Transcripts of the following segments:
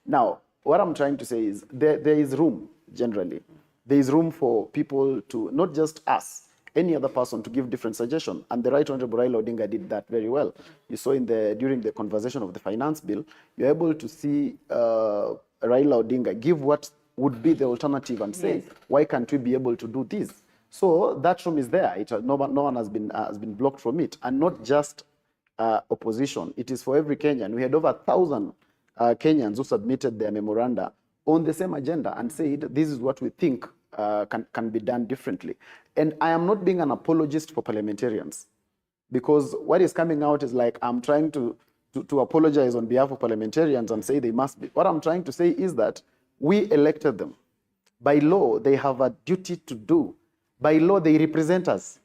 Now, what I'm trying to say is there is room, generally. There is room for people to, not just us, any other person to give different suggestions. And the Right Honorable Raila Odinga did that very well. You saw during the conversation of the finance bill, you're able to see Raila Odinga give what would be the alternative and say, yes, why can't we be able to do this? So that room is there. No one has been blocked from it. And not just opposition. It is for every Kenyan. We had over 1,000 Kenyans who submitted their memoranda on the same agenda and said, this is what we think can be done differently. And I am not being an apologist for parliamentarians, because what is coming out is like I'm trying to apologize on behalf of parliamentarians and say they must be. What I'm trying to say is that we elected them. By law, they have a duty to do. By law, they represent us.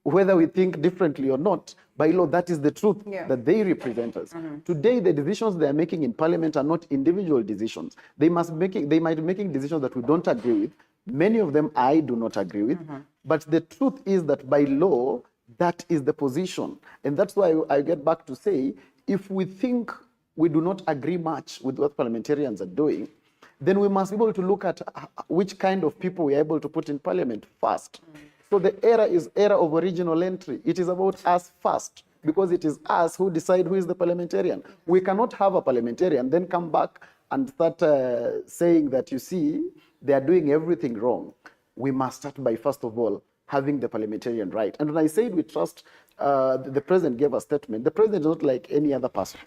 Whether we think differently or not, by law, that is the truth, that they represent us. Today, the decisions they are making in parliament are not individual decisions. They might be making decisions that we don't agree with. Many of them I do not agree with. But the truth is that by law, that is the position. And that's why I get back to say, if we think we do not agree much with what parliamentarians are doing, then we must be able to look at which kind of people we are able to put in parliament first. So the era is era of original entry. It is about us first, because it is us who decide who is the parliamentarian. We cannot have a parliamentarian, then come back and start saying that, you see, they are doing everything wrong. We must start by, first of all, having the parliamentarian right. And when I said we trust, the president gave a statement. The president is not like any other person.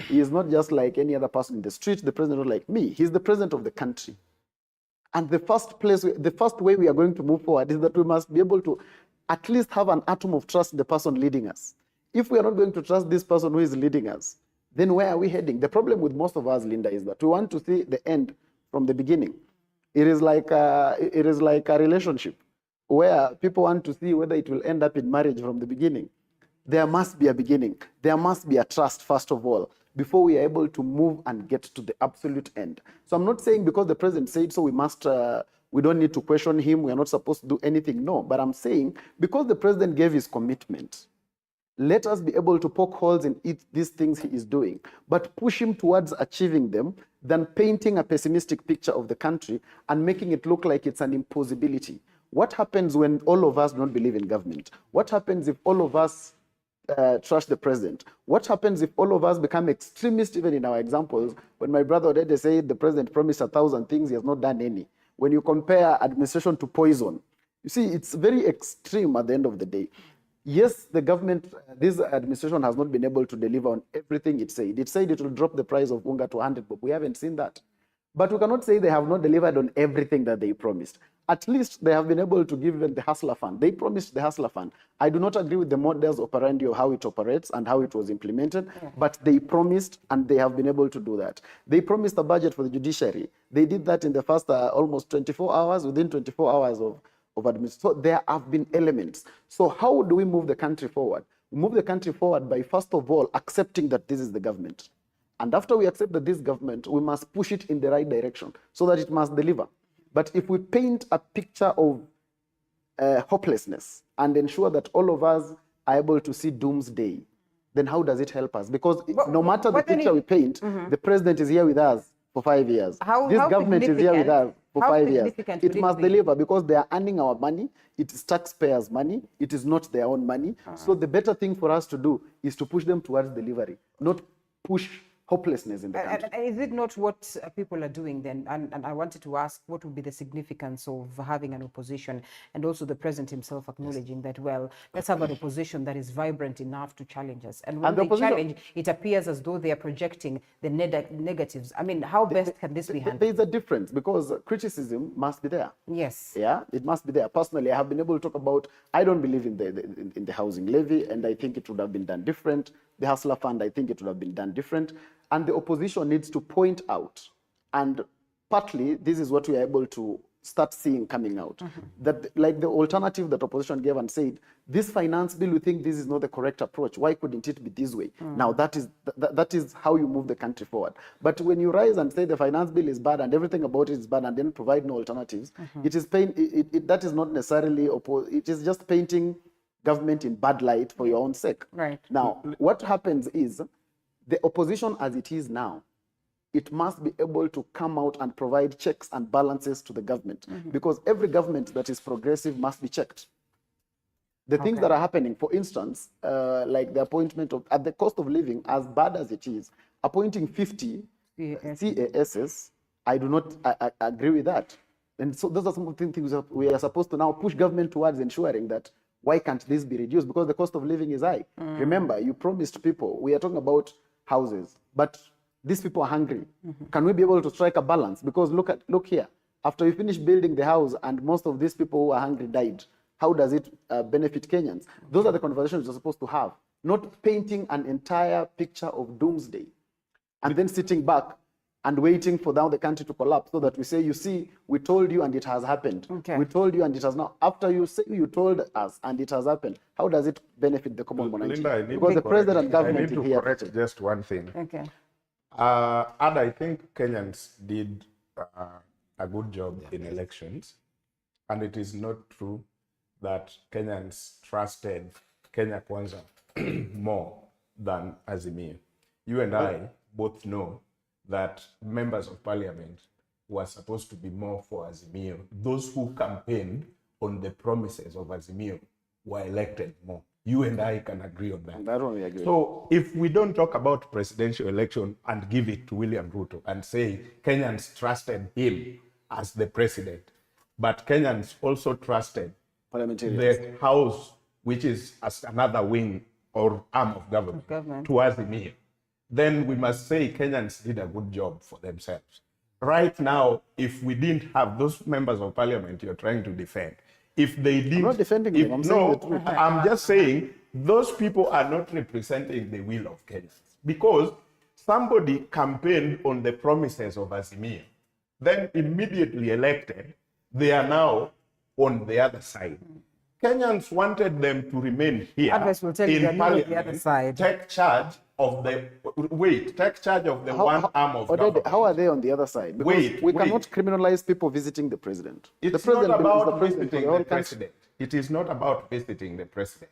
He is not just like any other person in the street. The president is not like me. He's the president of the country. And the first way we are going to move forward is that we must be able to at least have an atom of trust in the person leading us. If we are not going to trust this person who is leading us, then where are we heading? The problem with most of us, Linda, is that we want to see the end from the beginning. It is like a relationship where people want to see whether it will end up in marriage from the beginning. There must be a beginning. There must be a trust, first of all, before we are able to move and get to the absolute end. So I'm not saying because the president said so, we don't need to question him, we are not supposed to do anything. No, but I'm saying because the president gave his commitment, let us be able to poke holes in these things he is doing, but push him towards achieving them than painting a pessimistic picture of the country and making it look like it's an impossibility. What happens when all of us don't believe in government? What happens if all of us trust the president? What happens if all of us become extremists, even in our examples? When my brother Odede said the president promised 1,000 things, he has not done any. When you compare administration to poison, you see, it's very extreme at the end of the day. Yes, the government, this administration has not been able to deliver on everything it said. It said it will drop the price of unga to 100, but we haven't seen that. But we cannot say they have not delivered on everything that they promised. At least they have been able to give them the Hustler Fund. They promised the Hustler Fund. I do not agree with the modus operandi of how it operates and how it was implemented, but they promised and they have been able to do that. They promised a budget for the judiciary. They did that in the first almost 24 hours, within 24 hours of administration. So there have been elements. So how do we move the country forward? We move the country forward by, first of all, accepting that this is the government. And after we accept that this government, we must push it in the right direction so that it must deliver. But if we paint a picture of hopelessness and ensure that all of us are able to see doomsday, then how does it help us? Because no matter the picture we paint, the president is here with us for 5 years. This government is here with us for 5 years. It must deliver because they are earning our money. It is taxpayers' money. It is not their own money. So the better thing for us to do is to push them towards delivery, not push hopelessness in the country. And is it not what people are doing then? And I wanted to ask, what would be the significance of having an opposition, and also the president himself acknowledging that, well, let's have an opposition that is vibrant enough to challenge us. And when they challenge, it appears as though they are projecting the negatives. I mean, how best can this be handled? There's a difference because criticism must be there. Yes. Yeah, it must be there. Personally, I have been able to talk about, I don't believe in the housing levy, and I think it would have been done different. The Hustler Fund, I think it would have been done different. And the opposition needs to point out, and partly this is what we are able to start seeing coming out, that like the alternative that opposition gave and said, this finance bill, we think this is not the correct approach. Why couldn't it be this way? Now that is how you move the country forward. But when you rise and say the finance bill is bad and everything about it is bad and then provide no alternatives, that is not necessarily it is just painting government in bad light for your own sake. Right. Now, what happens is, the opposition as it is now it must be able to come out and provide checks and balances to the government, because every government that is progressive must be checked. The things that are happening, for instance, like the appointment of, at the cost of living, as bad as it is, appointing 50 CASs, I do not I agree with that. And so those are some of the things that we are supposed to now push government towards ensuring that why can't this be reduced? Because the cost of living is high. Remember, you promised people, we are talking about houses, but these people are hungry. Can we be able to strike a balance? Because look here, after we finish building the house and most of these people who are hungry died, how does it benefit Kenyans? Those are the conversations we're supposed to have, not painting an entire picture of doomsday and then sitting back and waiting for now the country to collapse so that we say, you see, we told you and it has happened. Okay. We told you and it has not. After you say you told us and it has happened, how does it benefit the common man? Linda, I need Because to the president and correct- government I need is to here. correct just one thing. Okay. And I think Kenyans did a good job in elections, and it is not true that Kenyans trusted Kenya Kwanza more than Azimio. You and I both know that members of parliament were supposed to be more for Azimio. Those who campaigned on the promises of Azimio were elected more. You and I can agree on that. That one we agree. So if we don't talk about presidential election and give it to William Ruto and say Kenyans trusted him as the president, but Kenyans also trusted Parliamentarians. the House, which is as another wing or arm of government, government. towards the me, then we must say Kenyans did a good job for themselves. Right now, if we didn't have those members of parliament you're trying to defend, if they didn't... not defending them, I'm saying the truth. I'm just saying those people are not representing the will of Kenyans, because somebody campaigned on the promises of Azimio, then immediately elected, they are now on the other side. Kenyans wanted them to remain here Advice will tell you in they're not on the parliament, other side. take charge of the one arm of Odede, government. how are they on the other side? Because Wait, we wait. cannot criminalize people visiting the president. It's the president not is the about president for visiting the whole the country. president. It is not about visiting the president.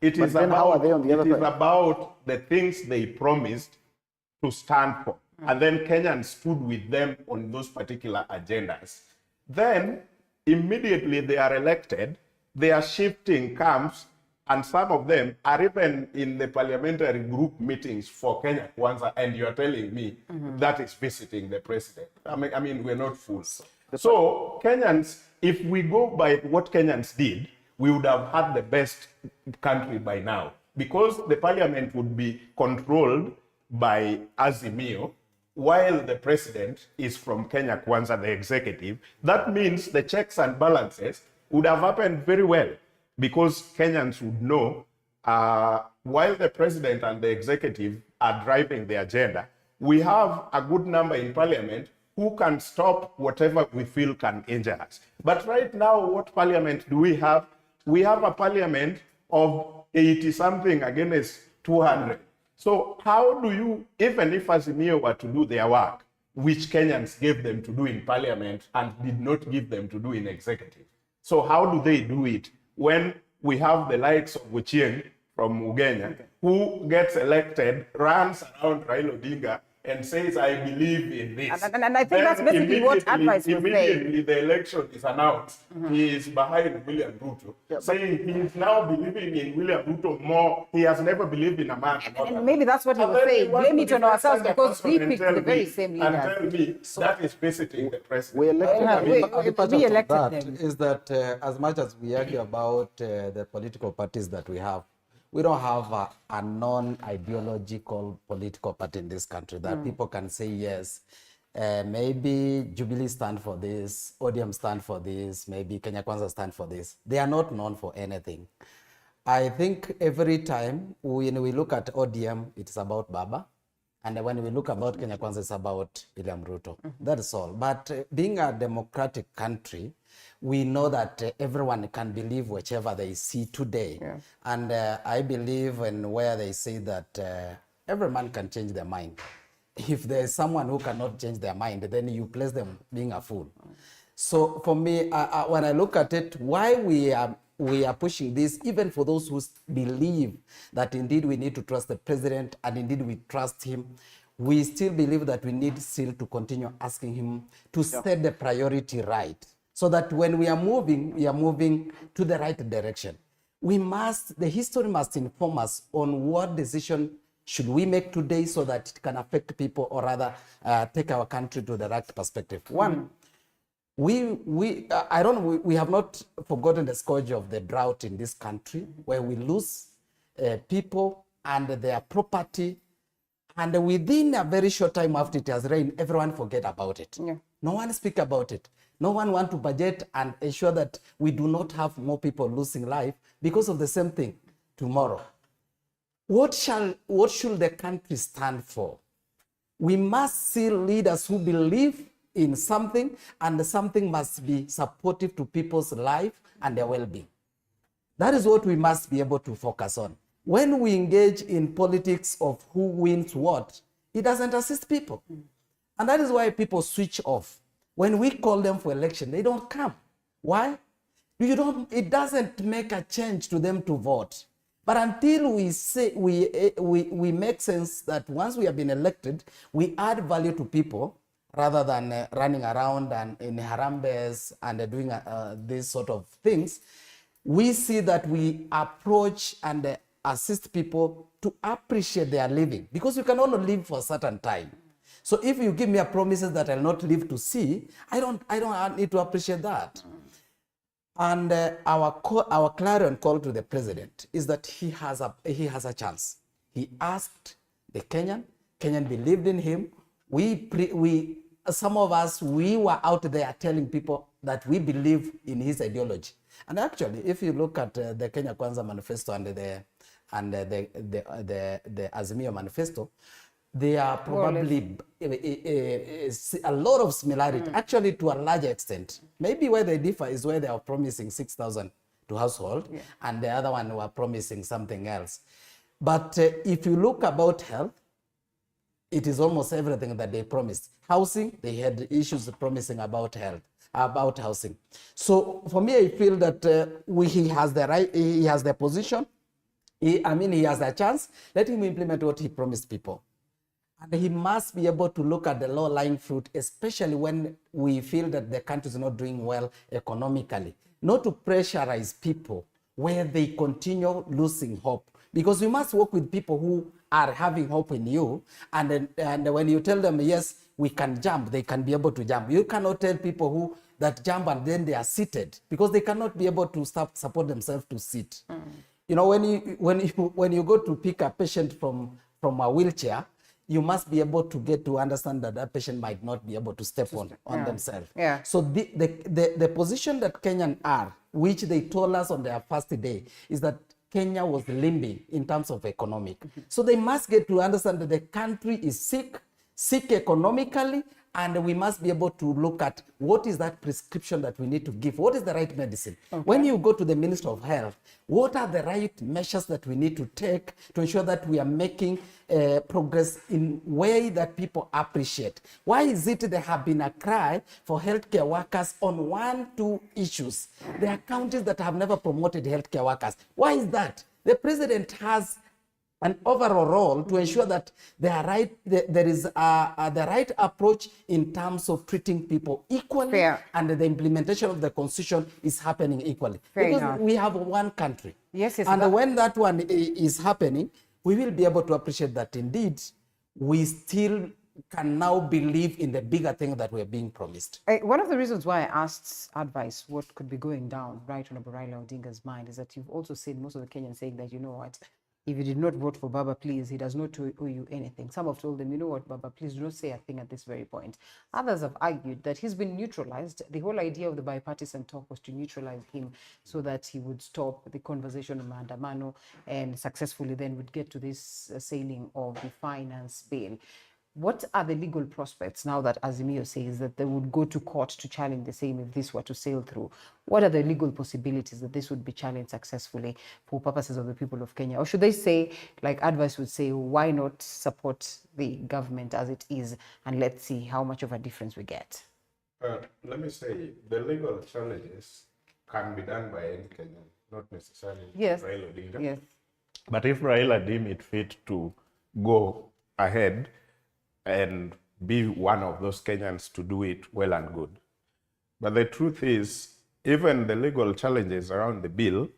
It But is then how are they on the other it is side? about the things they promised to stand for. And then Kenyans stood with them on those particular agendas. Then immediately they are elected, they are shifting camps, and some of them are even in the parliamentary group meetings for Kenya Kwanza, and you are telling me that is visiting the president. I mean, we're not fools. So Kenyans, if we go by what Kenyans did, we would have had the best country by now, because the parliament would be controlled by Azimio, while the president is from Kenya Kwanza, the executive. That means the checks and balances would have happened very well, because Kenyans would know while the president and the executive are driving the agenda, we have a good number in parliament who can stop whatever we feel can injure us. But right now, what parliament do we have? We have a parliament of 80-something against 200. So how do you, even if Azimio were to do their work, which Kenyans gave them to do in parliament and did not give them to do in executive, so how do they do it when we have the likes of Ochieng from Ugenya, who gets elected, runs around Raila Odinga and says, I believe in this. And I think Then that's basically what Advice was saying. Immediately the election is announced. He is behind William Ruto, saying he is now believing in William Ruto more. He has never believed in a man. And maybe that's what he And was then saying. you want Blame to it on defend ourselves Sandra because we Johnson and picked tell the very me- same And leaders. tell me that is visiting the president. We elected Yeah, them. we- Part we of elected that them. is that as much as we argue about the political parties that we have, we don't have a non-ideological political party in this country that people can say, yes, maybe Jubilee stand for this, ODM stand for this, maybe Kenya Kwanza stand for this. They are not known for anything. I think every time when we look at ODM, it's about Baba. And when we look about Kenya Kwanza, it's about William Ruto. That is all. But being a democratic country, we know that everyone can believe whichever they see today. Yeah. And I believe in where they say that every man can change their mind. If there's someone who cannot change their mind, then you place them being a fool. So for me, when I look at it, why we are pushing this, even for those who believe that indeed we need to trust the president and indeed we trust him, we still believe that we need still to continue asking him to set the priority right, so that when we are moving to the right direction. The history must inform us on what decision should we make today so that it can affect people, or rather take our country to the right perspective. One, I don't know, we have not forgotten the scourge of the drought in this country, where we lose people and their property, and within a very short time after it has rained, everyone forget about it. Yeah. No one speak about it. No one want to budget and ensure that we do not have more people losing life because of the same thing tomorrow. What should the country stand for? We must see leaders who believe in something, and something must be supportive to people's life and their well-being. That is what we must be able to focus on. When we engage in politics of who wins what, it doesn't assist people. And that is why people switch off. When we call them for election, they don't come. Why? It doesn't make a change to them to vote. But until we say we make sense that once we have been elected, we add value to people rather than running around and in harambes and doing these sort of things, we see that we approach and assist people to appreciate their living, because you can only live for a certain time. So if you give me a promises that I'll not live to see, I don't need to appreciate that. And our clarion call to the president is that he has a chance. He asked the Kenyan believed in him. Some of us, we were out there telling people that we believe in his ideology. And actually, if you look at the Kenya Kwanza manifesto and the Azimio manifesto, they are probably a lot of similarity, actually to a larger extent. Maybe where they differ is where they are promising 6,000 to household, and the other one were promising something else. But if you look about health, it is almost everything that they promised. Housing, they had issues promising about health, about housing. So for me, I feel that he has the right, he has the position. He has a chance. Let him implement what he promised people. And he must be able to look at the low-lying fruit, especially when we feel that the country is not doing well economically. Not to pressurize people where they continue losing hope. Because we must work with people who are having hope in you. And when you tell them, yes, we can jump, they can be able to jump. You cannot tell people who that jump and then they are seated, because they cannot be able to support themselves to sit. You know, when you go to pick a patient from a wheelchair, you must be able to get to understand that that patient might not be able to step on themselves. Yeah. So the position that Kenyan are, which they told us on their first day, is that Kenya was limping in terms of economic. So they must get to understand that the country is sick economically, and we must be able to look at what is that prescription that we need to give. What is the right medicine? Okay. When you go to the Minister of Health, what are the right measures that we need to take to ensure that we are making progress in a way that people appreciate? Why is it there have been a cry for healthcare workers on 1-2 issues? There are counties that have never promoted healthcare workers. Why is that? The president has an overall role to ensure that there is the right approach in terms of treating people equally. Fair. And the implementation of the constitution is happening equally. Fair because enough. we have one country. Yes, and when that one is happening, we will be able to appreciate that indeed we still can now believe in the bigger thing that we're being promised. One of the reasons why I asked advice what could be going down right on Raila Odinga's mind is that you've also seen most of the Kenyans saying that, you know what, if you did not vote for Baba, please, he does not owe you anything. Some have told them, you know what, Baba, please do not say a thing at this very point. Others have argued that he's been neutralized. The whole idea of the bipartisan talk was to neutralize him so that he would stop the conversation on Maandamano and successfully then would get to this sailing of the finance bill. What are the legal prospects now that Azimio says that they would go to court to challenge the same if this were to sail through? What are the legal possibilities that this would be challenged successfully for purposes of the people of Kenya? Or should they say, like advice would say, why not support the government as it is and let's see how much of a difference we get? Let me say, the legal challenges can be done by any Kenyan, not necessarily Raila Odinga. Yes. But if Raila deem it fit to go ahead, and be one of those Kenyans to do it well and good. But the truth is, even the legal challenges around the bill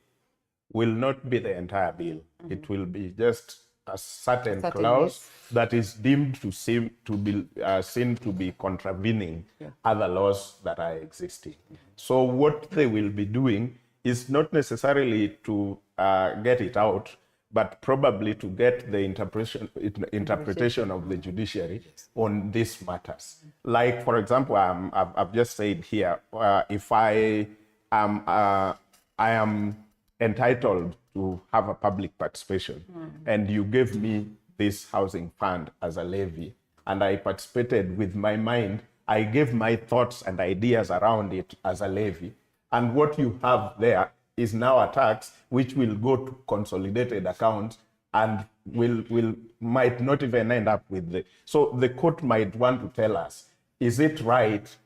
will not be the entire bill. It will be just a certain clause that is deemed to seem to be seen to be contravening other laws that are existing. So what they will be doing is not necessarily to get it out, but probably to get the interpretation of the judiciary on these matters. Like, for example, I've just said here, if I am entitled to have a public participation, and you gave me this housing fund as a levy, and I participated with my mind, I gave my thoughts and ideas around it as a levy, and what you have there is now a tax which will go to consolidated accounts and might not even end up with the, so the court might want to tell us, is it right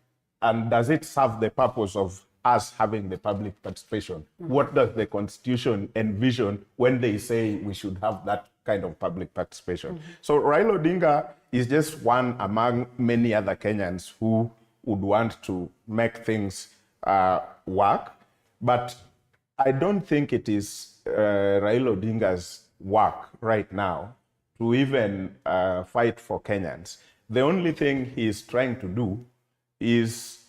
and does it serve the purpose of us having the public participation? What does the Constitution envision when they say we should have that kind of public participation? So Raila Odinga is just one among many other Kenyans who would want to make things work. But I don't think it is Raila Odinga's work right now to even fight for Kenyans. The only thing he is trying to do is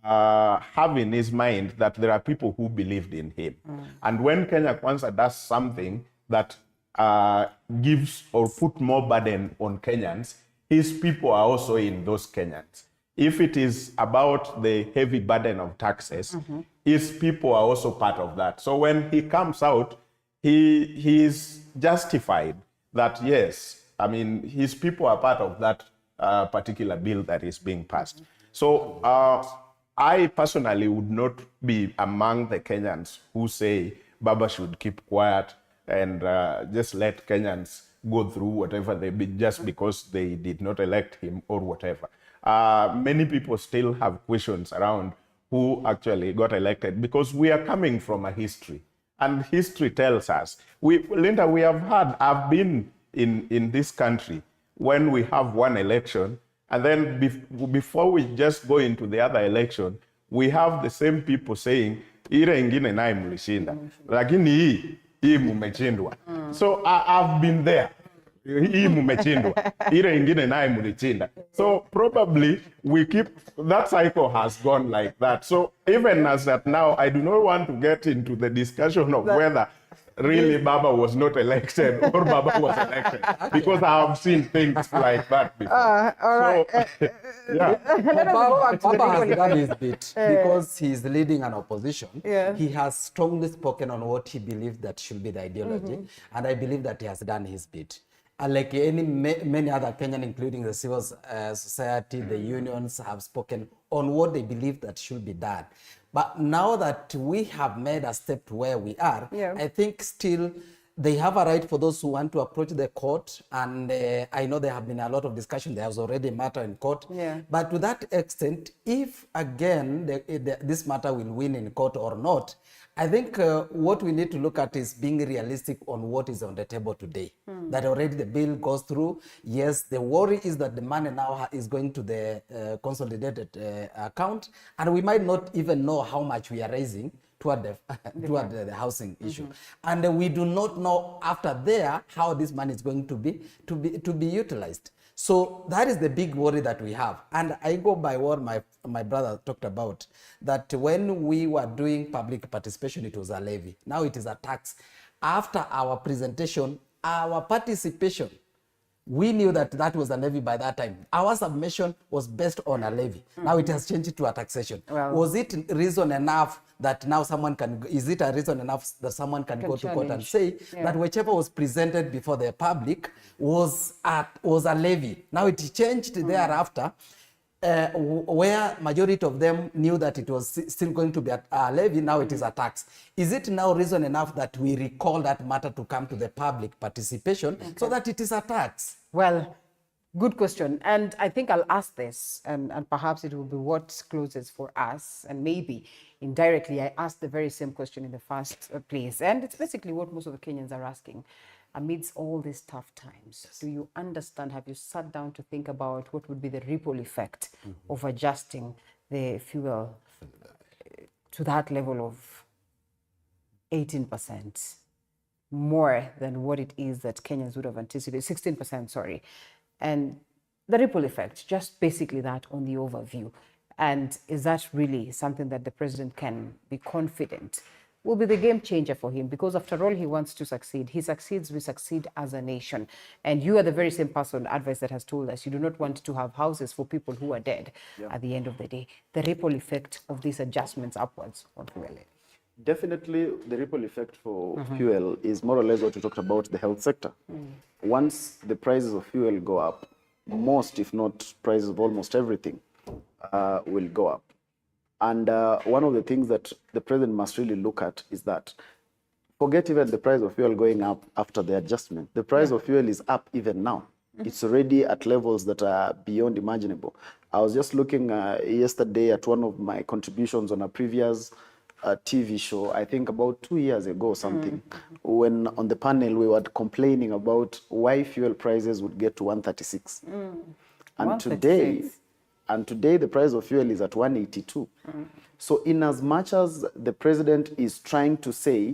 have in his mind that there are people who believed in him. And when Kenya Kwanza does something that gives or put more burden on Kenyans, his people are also in those Kenyans. If it is about the heavy burden of taxes, his people are also part of that. So when he comes out, he is justified that, yes, I mean, his people are part of that particular bill that is being passed. So I personally would not be among the Kenyans who say Baba should keep quiet and just let Kenyans go through whatever they be just because they did not elect him or whatever. Many people still have questions around who actually got elected because we are coming from a history. And history tells us, Linda, we have had, I've been in this country when we have one election, and then before we just go into the other election, we have the same people saying, ile ingine naye mlishinda, lakini hii mumechindwa. So I've been there. Hii mumechindwa, ile ingine naye mlichinda. So probably we keep, that cycle has gone like that. So even as at now, I do not want to get into the discussion of whether really Baba was not elected or Baba was elected, because I have seen things like that before. All right. So, yeah. Baba has done his bit because he's leading an opposition. Yeah. He has strongly spoken on what he believes that should be the ideology, and I believe that he has done his bit. Like many other Kenyan, including the civil society, the unions have spoken on what they believe that should be done. But now that we have made a step to where we are, I think still they have a right for those who want to approach the court. And I know there have been a lot of discussion. There was already a matter in court. Yeah. But to that extent, if again this matter will win in court or not, I think what we need to look at is being realistic on what is on the table today. That already the bill goes through. Yes, the worry is that the money now is going to the consolidated account, and we might not even know how much we are raising toward the housing issue, and we do not know after there how this money is going to be utilized. So that is the big worry that we have. And I go by what my brother talked about, that when we were doing public participation, it was a levy. Now it is a tax. After our presentation, our participation, we knew that that was a levy by that time. Our submission was based on a levy. Now it has changed to a taxation. Well, was it reason enough that now someone can, is it a reason enough that someone can go to court and say that whichever was presented before the public was a levy? Now it changed thereafter, where majority of them knew that it was still going to be a levy, now it is a tax. Is it now reason enough that we recall that matter to come to the public participation so that it is a tax? Well, good question. And I think I'll ask this, and perhaps it will be what closes for us. And maybe indirectly, I asked the very same question in the first place. And it's basically what most of the Kenyans are asking. amidst all these tough times, do you understand, have you sat down to think about what would be the ripple effect of adjusting the fuel to that level of 18%, more than what it is that Kenyans would have anticipated, 16%, sorry. And the ripple effect, just basically that on the overview. And is that really something that the president can be confident will be the game changer for him? Because after all, he wants to succeed. He succeeds, we succeed as a nation. And you are the very same person, advice that has told us you do not want to have houses for people who are dead at the end of the day. The ripple effect of these adjustments upwards on fuel. Definitely, the ripple effect for fuel is more or less what we talked about, the health sector. Once the prices of fuel go up, most, if not prices of almost everything, will go up. And one of the things that the president must really look at is that, forget even the price of fuel going up after the adjustment. The price of fuel is up even now. It's already at levels that are beyond imaginable. I was just looking yesterday at one of my contributions on a previous TV show, I think about 2 years ago or something, when on the panel we were complaining about why fuel prices would get to 136. And 136. today the price of fuel is at 182. So in as much as the president is trying to say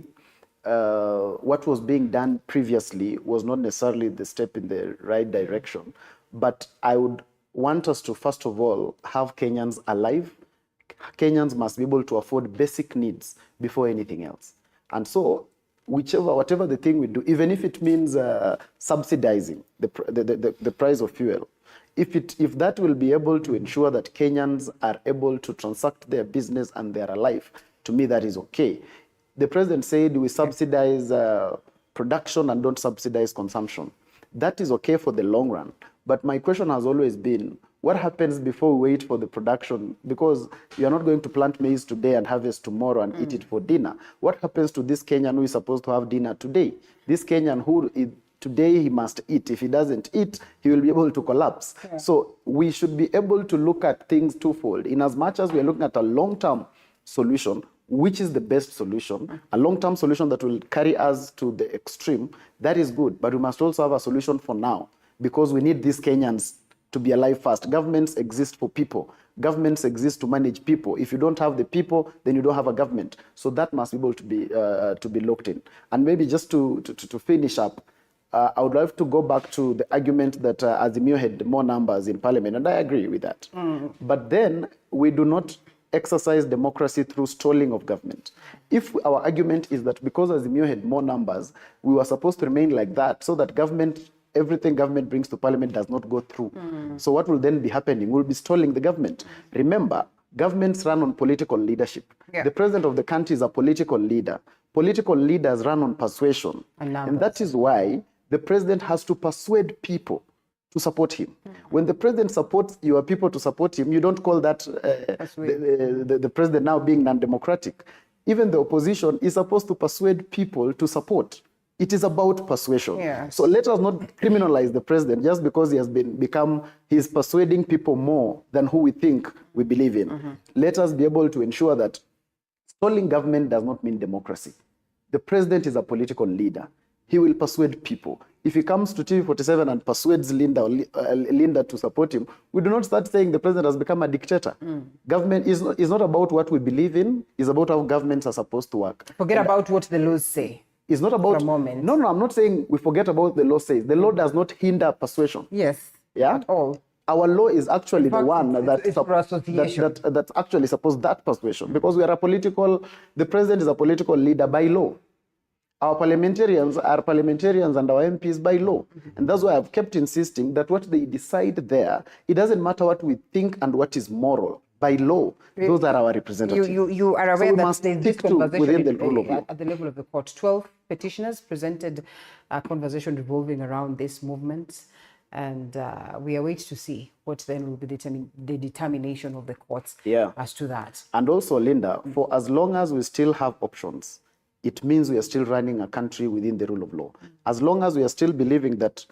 what was being done previously was not necessarily the step in the right direction, but I would want us to first of all have Kenyans alive. Kenyans must be able to afford basic needs before anything else. And so whatever the thing we do, even if it means subsidizing the price of fuel, if that will be able to ensure that Kenyans are able to transact their business and they are alive, to me that is okay. The president said we subsidize production and don't subsidize consumption. That is okay for the long run. But my question has always been, what happens before we wait for the production? Because you are not going to plant maize today and harvest tomorrow and eat it for dinner. What happens to this Kenyan who is supposed to have dinner today? This Kenyan who today he must eat. If he doesn't eat, he will be able to collapse. Yeah. So we should be able to look at things twofold. In as much as we are looking at a long-term solution, which is the best solution, a long-term solution that will carry us to the extreme, that is good. But we must also have a solution for now, because we need these Kenyans to be alive first. Governments exist for people. Governments exist to manage people. If you don't have the people, then you don't have a government. So that must be able to be looked in. And maybe just to finish up, I would love to go back to the argument that Azimio had more numbers in parliament, and I agree with that. But then we do not exercise democracy through stalling of government. If our argument is that because Azimio had more numbers, we were supposed to remain like that so that everything government brings to parliament does not go through. So what will then be happening? We'll be stalling the government. Remember, governments run on political leadership. Yeah. The president of the country is a political leader. Political leaders run on persuasion. And that is why the president has to persuade people to support him. When the president supports your people to support him, you don't call that the president now being non-democratic. Even the opposition is supposed to persuade people to support. It is about persuasion. Yeah. So let us not criminalize the president just because he has he's persuading people more than who we think we believe in. Let us be able to ensure that stalling government does not mean democracy. The president is a political leader. He will persuade people. If he comes to TV47 and persuades Linda to support him, we do not start saying the president has become a dictator. Government is not about what we believe in, it's about how governments are supposed to work. Forget about what the laws say. It's not about... For a moment. No, I'm not saying we forget about the law says. The law does not hinder persuasion. Yes, yeah? At all. Our law is actually the one that that's actually supposed that persuasion. Because we are the president is a political leader by law. Our parliamentarians are parliamentarians and our MPs by law. And that's why I've kept insisting that what they decide there, it doesn't matter what we think and what is moral. By law, those are our representatives. You are aware that there's this conversation at the level of the court. 12 petitioners presented a conversation revolving around this movement. And we await to see what then will be the determination of the courts as to that. And also, Linda, for as long as we still have options, it means we are still running a country within the rule of law. As long as we are still believing that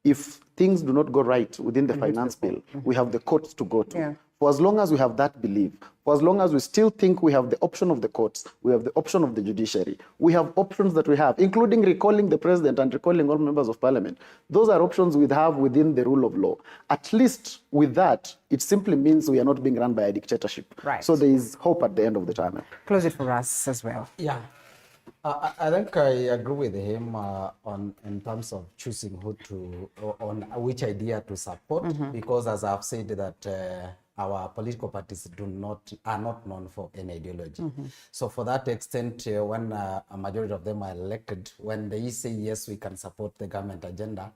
if things do not go right within the finance bill, we have the courts to go to. Yeah. For as long as we have that belief, for as long as we still think we have the option of the courts, we have the option of the judiciary, we have options that we have, including recalling the president and recalling all members of parliament. Those are options we have within the rule of law. At least with that, it simply means we are not being run by a dictatorship. Right. So there is hope at the end of the tunnel. Close it for us as well. Yeah, I think I agree with him on in terms of choosing who to on which idea to support, because as I've said that our political parties are not known for any ideology. So for that extent, when a majority of them are elected, when they say yes, we can support the government agenda,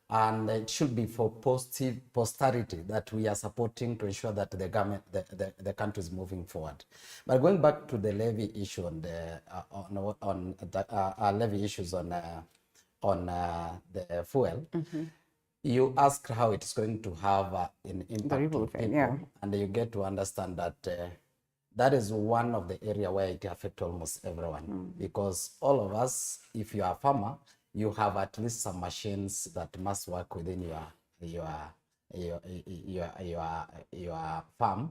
and it should be for posterity that we are supporting to ensure that the government, the country is moving forward. But going back to the levy issue on the levy issues on the fuel, you asked how it is going to have an impact on people, yeah. and you get to understand that that is one of the area where it affects almost everyone, because all of us, if you are a farmer, you have at least some machines that must work within your farm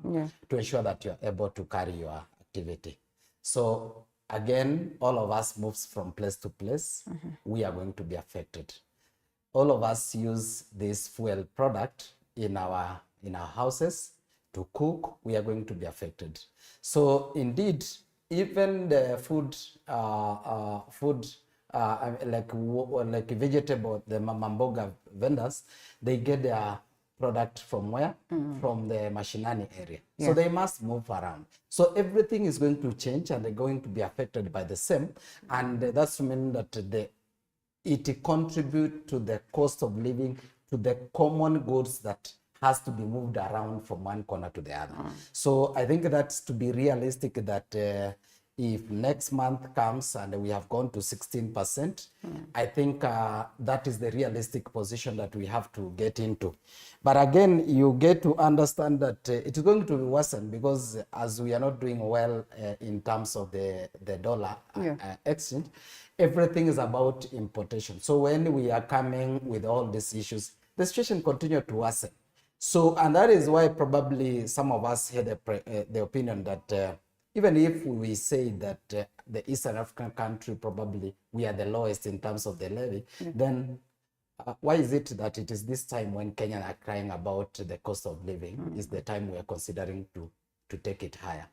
to ensure that you're able to carry your activity. So again, all of us moves from place to place. We are going to be affected. All of us use this fuel product in our houses to cook. We are going to be affected. So indeed, even the food like vegetable, the mamboga vendors, they get their product from where? From the Mashinani area. Yeah. So they must move around. So everything is going to change and they're going to be affected by the same. And that's mean that it contributes to the cost of living, to the common goods that has to be moved around from one corner to the other. So I think that's to be realistic that if next month comes and we have gone to 16%, I think that is the realistic position that we have to get into. But again, you get to understand that it is going to worsen, because as we are not doing well in terms of the dollar exchange, everything is about importation. So when we are coming with all these issues, the situation continues to worsen. So, and that is why probably some of us had the opinion that even if we say that the Eastern African country, probably we are the lowest in terms of the levy, then why is it that it is this time when Kenyans are crying about the cost of living is the time we are considering to take it higher?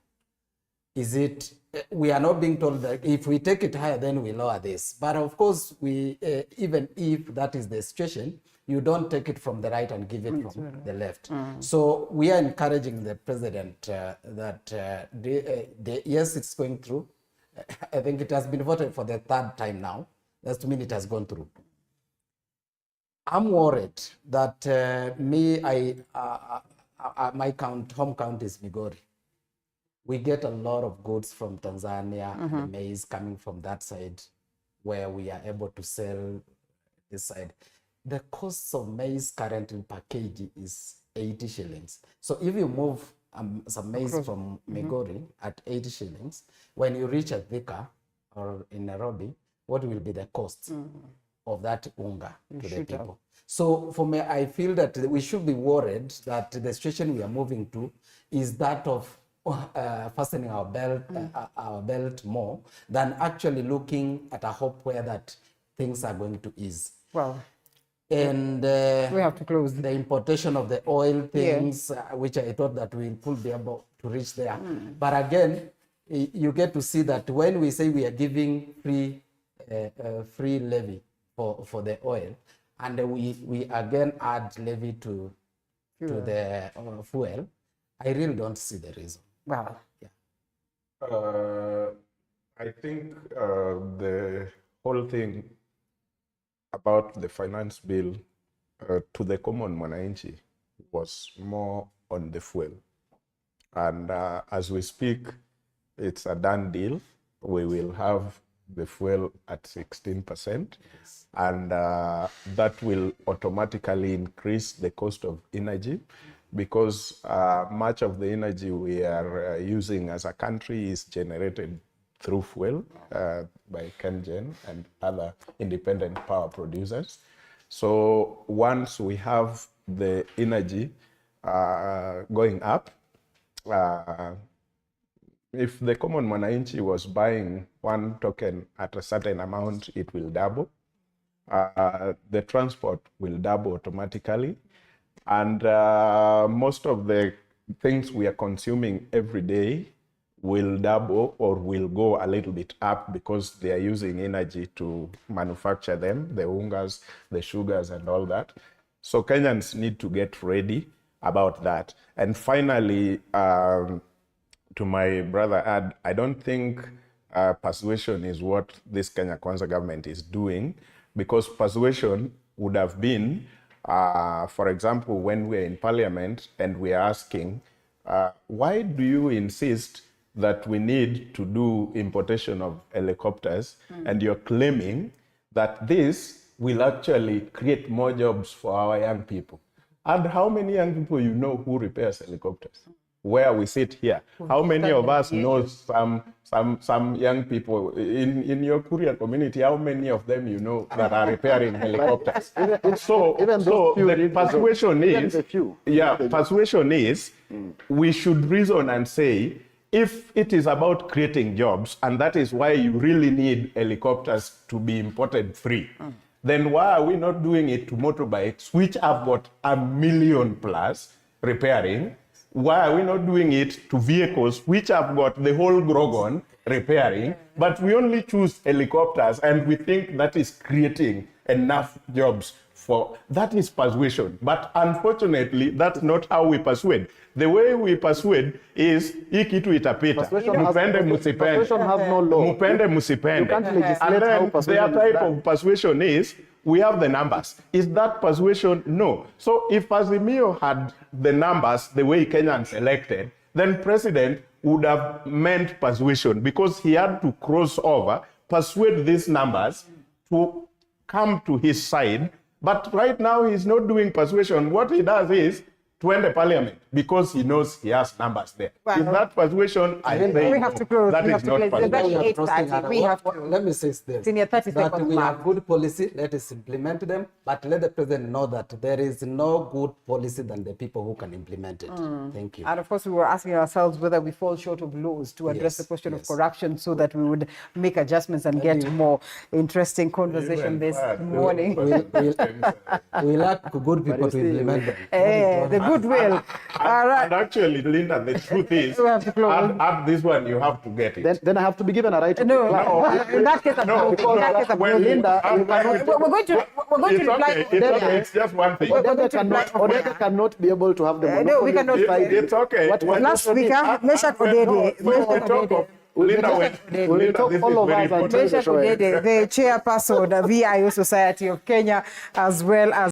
Is it, we are not being told that if we take it higher, then we lower this. But of course, we even if that is the situation, you don't take it from the right and give it from the left. So we are encouraging the president that yes, it's going through. I think it has been voted for the third time now. That's to mean it has gone through. I'm worried that my home count is Migori. We get a lot of goods from Tanzania, the maize coming from that side, where we are able to sell this side. The cost of maize currently per kg is 80 shillings. So if you move some maize from Migori at 80 shillings, when you reach at Thika or in Nairobi, what will be the cost of that unga to the people? So for me, I feel that we should be worried that the situation we are moving to is that of fastening our belt more than actually looking at a hope where that things are going to ease. Well, and we have to close the importation of the oil things, which I thought that we could be able to reach there. But again, you get to see that when we say we are giving free levy for the oil, and we again add levy to the fuel, I really don't see the reason. well, I think the whole thing about the finance bill to the common mwananchi was more on the fuel. And as we speak, it's a done deal. We will have the fuel at 16%. Yes. And that will automatically increase the cost of energy, because much of the energy we are using as a country is generated through fuel by KenGen and other independent power producers. So once we have the energy going up, if the common mwananchi was buying one token at a certain amount, it will double. The transport will double automatically. And most of the things we are consuming every day will double or will go a little bit up because they are using energy to manufacture them, the ungas, the sugars, and all that. So Kenyans need to get ready about that. And finally, to my brother Ad, I don't think persuasion is what this Kenya Kwanza government is doing, because persuasion would have been, for example, when we're in parliament and we're asking, why do you insist that we need to do importation of helicopters, and you're claiming that this will actually create more jobs for our young people? And how many young people you know who repairs helicopters? Where we sit here, how many of us know some young people in your Korean community? How many of them you know that are repairing helicopters? So the persuasion is, persuasion is, we should reason and say, if it is about creating jobs, and that is why you really need helicopters to be imported free, then why are we not doing it to motorbikes, which have got 1 million plus repairing? Why are we not doing it to vehicles which have got the whole Grogon repairing, but we only choose helicopters and we think that is creating enough jobs for, that is persuasion. But unfortunately, that's not how we persuade. The way we persuade is, hii kitu itapita. Mupende musipende. Persuasion has no law. Mupende musipende. You can't legislate And how then persuasion their is type done. of persuasion is, we have the numbers. Is that persuasion? No. So if Azimio had the numbers the way Kenyans elected, then president would have meant persuasion, because he had to cross over, persuade these numbers to come to his side. But right now he's not doing persuasion. What he does is to end the parliament, because he knows he has numbers there. Well, Is that persuasion? I say we have no. to close. That We is have to not close. persuasion. That's We are 8:30. trusting We have to. Let me say this. It's in your 30 that seconds we mark. have good policy, let us implement them, but let the president know that there is no good policy than the people who can implement it. Thank you. And of course, we were asking ourselves whether we fall short of laws to address Yes, the question of yes. corruption, so that we would make adjustments and get more interesting conversation this morning. We lack good people to implement them. The goodwill. All right. And actually, Linda, the truth is, We have to close. at this one, you have to get it. Then I have to be given a right to No, reply. in that case, No, in that case, when Linda, we're we're going to it's reply. okay. It's okay. It's just one thing. We're going to Odeka cannot be able to have the monopoly. No, we cannot. of deciding It's okay. what When- Last speaker, Meshack Odede. When we talk of Linda, We'll talk this is all of very us until important. the Meshack show ends. Odede, the chairperson of VIO Society of Kenya, as well as